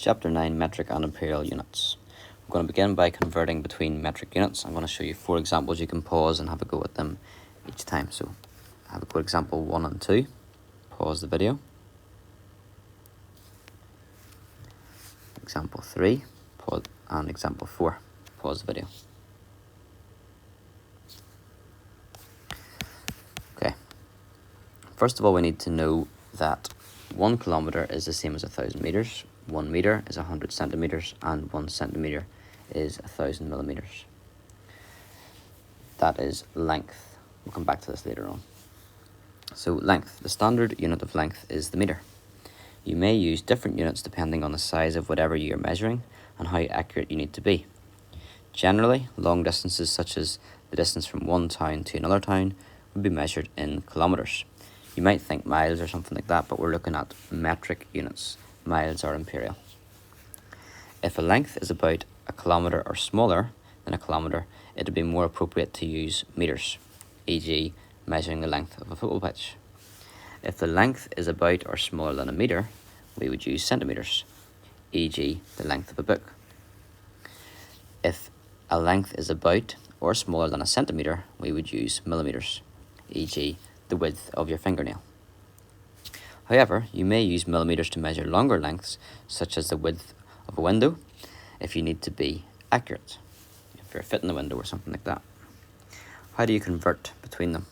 Chapter 9, Metric and Imperial Units. I'm going to begin by converting between metric units. I'm going to show you 4 examples. You can pause and have a go at them each time. So have a go at example 1 and 2. Pause the video. Example 3, pause, and example 4. Pause the video. Okay. First of all, we need to know that 1 kilometre is the same as 1,000 metres. 1 metre is 100 centimetres, and 1 centimetre is 1,000 millimetres. That is length. We'll come back to this later on. So length. The standard unit of length is the metre. You may use different units depending on the size of whatever you are measuring and how accurate you need to be. Generally, long distances such as the distance from one town to another town would be measured in kilometres. You might think miles or something like that, but we're looking at metric units. Miles are imperial. If a length is about a kilometre or smaller than a kilometre, it would be more appropriate to use metres, e.g. measuring the length of a football pitch. If the length is about or smaller than a metre, we would use centimetres, e.g. the length of a book. If a length is about or smaller than a centimetre, we would use millimetres, e.g. the width of your fingernail. However, you may use millimetres to measure longer lengths, such as the width of a window, if you need to be accurate, if you're fitting the window or something like that. How do you convert between them?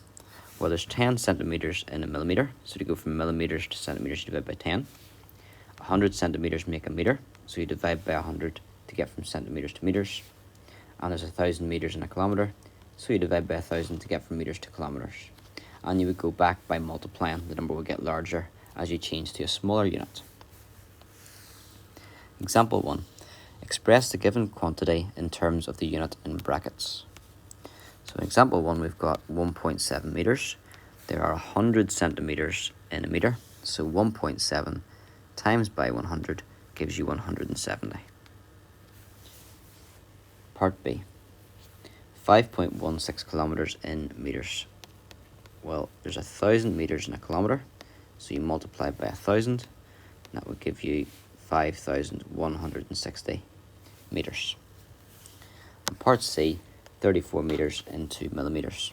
Well, there's 10 centimetres in a millimetre, so to go from millimetres to centimetres, you divide by 10. 100 centimetres make a metre, so you divide by 100 to get from centimetres to metres. And there's 1,000 metres in a kilometre, so you divide by 1,000 to get from metres to kilometres. And you would go back by multiplying. The number will get larger as you change to a smaller unit. Example 1. Express the given quantity in terms of the unit in brackets. So in example 1, we've got 1.7 metres. There are 100 centimetres in a metre, so 1.7 times by 100 gives you 170. Part B. 5.16 kilometres in metres. Well, there's 1,000 metres in a kilometre, so you multiply by 1,000, and that would give you 5,160 metres. And part C, 34 metres into millimetres.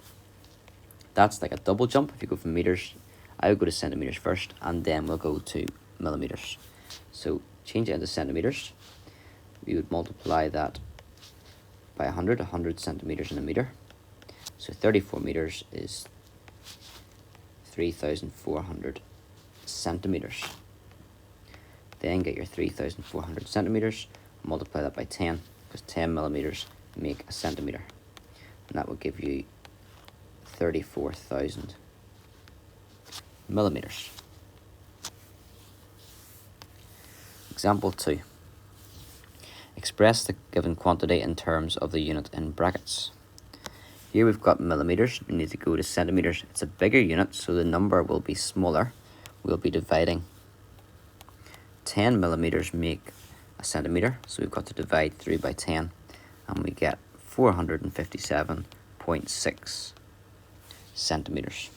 That's like a double jump. If you go from metres, I would go to centimetres first, and then we'll go to millimetres. So change it into centimetres. We would multiply that by 100 centimetres in a metre. So 34 metres is 3,400 centimetres. Then get your 3,400 centimetres, multiply that by 10, because 10 millimetres make a centimetre. And that will give you 34,000 millimetres. Example 2. Express the given quantity in terms of the unit in brackets. Here we've got millimetres. We need to go to centimetres. It's a bigger unit, so the number will be smaller. We'll be dividing. 10 millimetres make a centimetre, so we've got to divide through by 10, and we get 457.6 centimetres.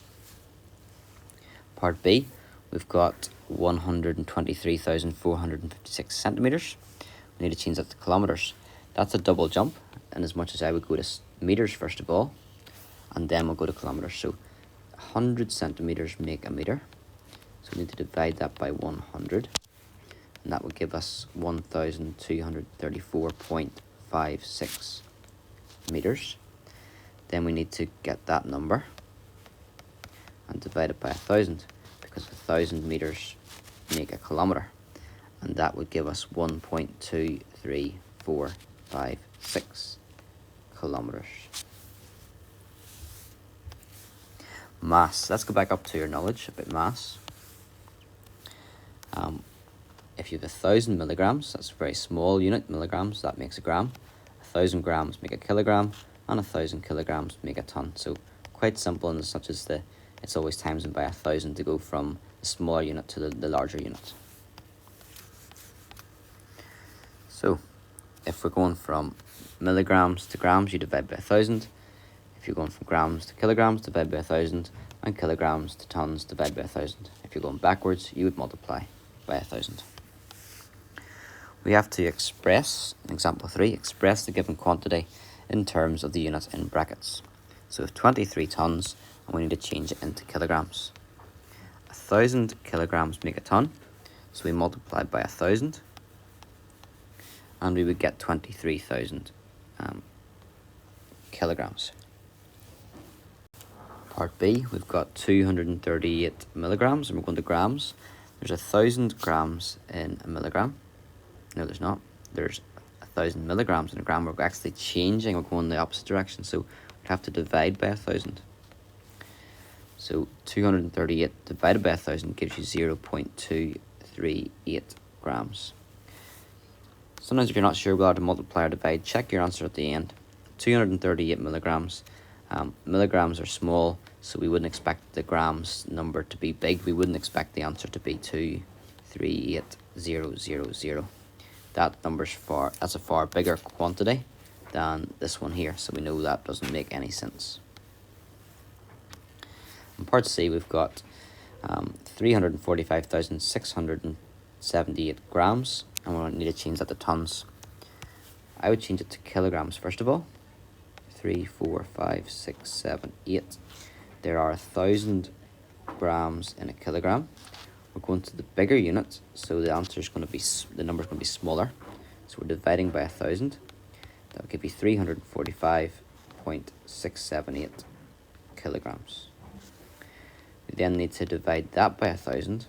Part B, we've got 123,456 centimetres. We need to change that to kilometres. That's a double jump, and as much as I would go to metres first of all, and then we'll go to kilometres. So 100 centimetres make a metre, so we need to divide that by 100, and that will give us 1,234.56 metres. Then we need to get that number and divide it by 1,000, because 1,000 metres make a kilometre, and that would give us 1.23456 kilometres. Mass. Let's go back up to your knowledge about mass. If you have 1,000 milligrams, that's a very small unit, milligrams, that makes a gram. 1,000 grams make a kilogram, and 1,000 kilograms make a ton. So quite simple, and such as it's always times by 1,000 to go from the smaller unit to the larger unit. So if we're going from milligrams to grams, you divide by 1,000. If you're going from grams to kilograms, divide by 1,000, and kilograms to tons, divide by 1,000. If you're going backwards, you would multiply by 1,000. We have to express, in example 3, express the given quantity in terms of the unit in brackets. So we have 23 tonnes and we need to change it into kilograms. 1,000 kilograms make a tonne, so we multiply by 1,000 and we would get 23,000 kilograms. Part B, we've got 238 milligrams and we're going to grams. There's 1,000 grams in a milligram. No, there's not. There's 1,000 milligrams in a gram. We're actually changing, we're going the opposite direction, so we'd have to divide by 1,000. So 238 divided by 1,000 gives you 0.238 grams. Sometimes if you're not sure whether to multiply or divide, check your answer at the end. 238 milligrams. Milligrams are small, so we wouldn't expect the grams number to be big. We wouldn't expect the answer to be 238000. That number's that's a far bigger quantity than this one here, so we know that doesn't make any sense. In part C, we've got 345,678 grams, and we need to change that to tons. I would change it to kilograms first of all. 3, 4, 5, 6, 7, 8. There are 1,000 grams in a kilogram. We're going to the bigger unit, so the answer is going to be, the number is going to be smaller. So we're dividing by 1,000. That will give you 345.678 kilograms. We then need to divide that by 1,000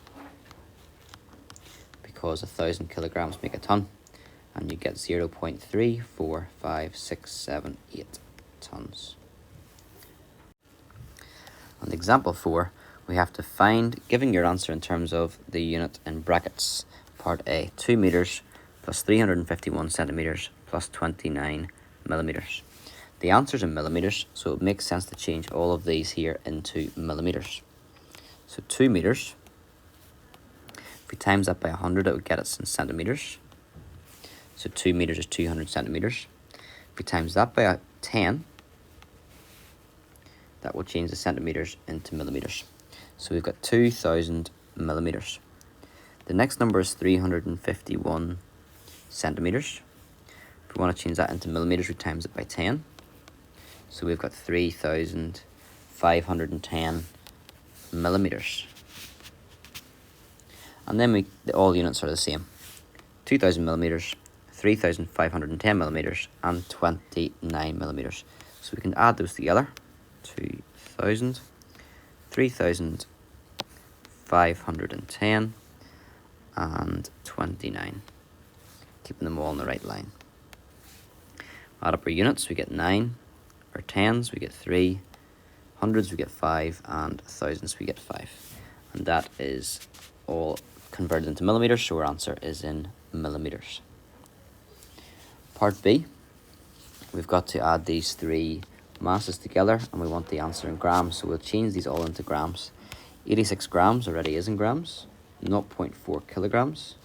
because 1,000 kilograms make a ton, and you get 0.34568 tons. On example 4, we have to find, giving your answer in terms of the unit in brackets. Part A, 2 meters plus 351 centimeters plus 29 millimeters. The answer's in millimeters, so it makes sense to change all of these here into millimeters. So 2 meters, if we times that by 100, it would get us in centimeters. So 2 meters is 200 centimeters. If we times that by 10, that will change the centimeters into millimeters. So we've got 2,000 millimeters. The next number is 351 centimeters. If we want to change that into millimeters, we times it by 10. So we've got 3,510 millimeters. And then all units are the same. 2,000 millimeters, 3,510 millimeters, and 29 millimeters. So we can add those together. 2,000, 3,510, and 29. Keeping them all in the right line. Add up our units, we get 9. Our tens, we get 3. Hundreds, we get 5. And thousands, we get 5. And that is all converted into millimeters, so our answer is in millimeters. Part B, we've got to add these 3 masses together, and we want the answer in grams, so we'll change these all into grams. 86 grams already is in grams. 0.4 kilograms.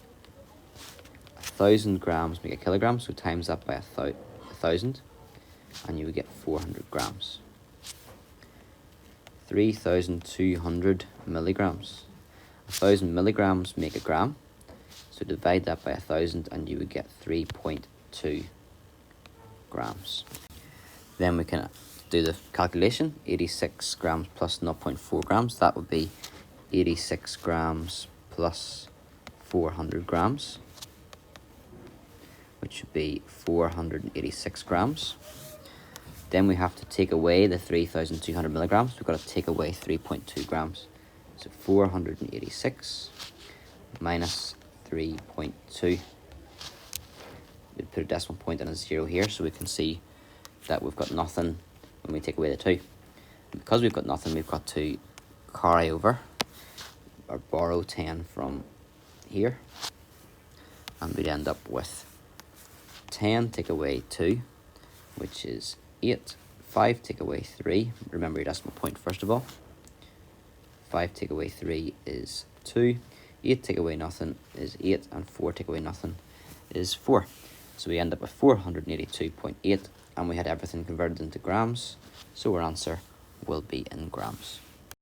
1,000 grams make a kilogram, so times that by 1,000, and you would get 400 grams. 3,200 milligrams. 1,000 milligrams make a gram, so divide that by 1,000 and you would get 3.2 grams. Then we can do the calculation. 86 grams plus 0.4 grams, that would be 86 grams plus 400 grams, which would be 486 grams. Then we have to take away the 3,200 milligrams. We've got to take away 3.2 grams. So 486 minus 3.2. We put a decimal point and a 0 here, so we can see that we've got nothing when we take away the 2. And because we've got nothing, we've got to carry over or borrow 10 from here, and we'd end up with 10 take away 2, which is 8. 5 take away 3, remember your decimal point first of all. 5 take away 3 is 2. 8 take away nothing is 8, and 4 take away nothing is 4. So we end up with 482.8, and we had everything converted into grams, so our answer will be in grams.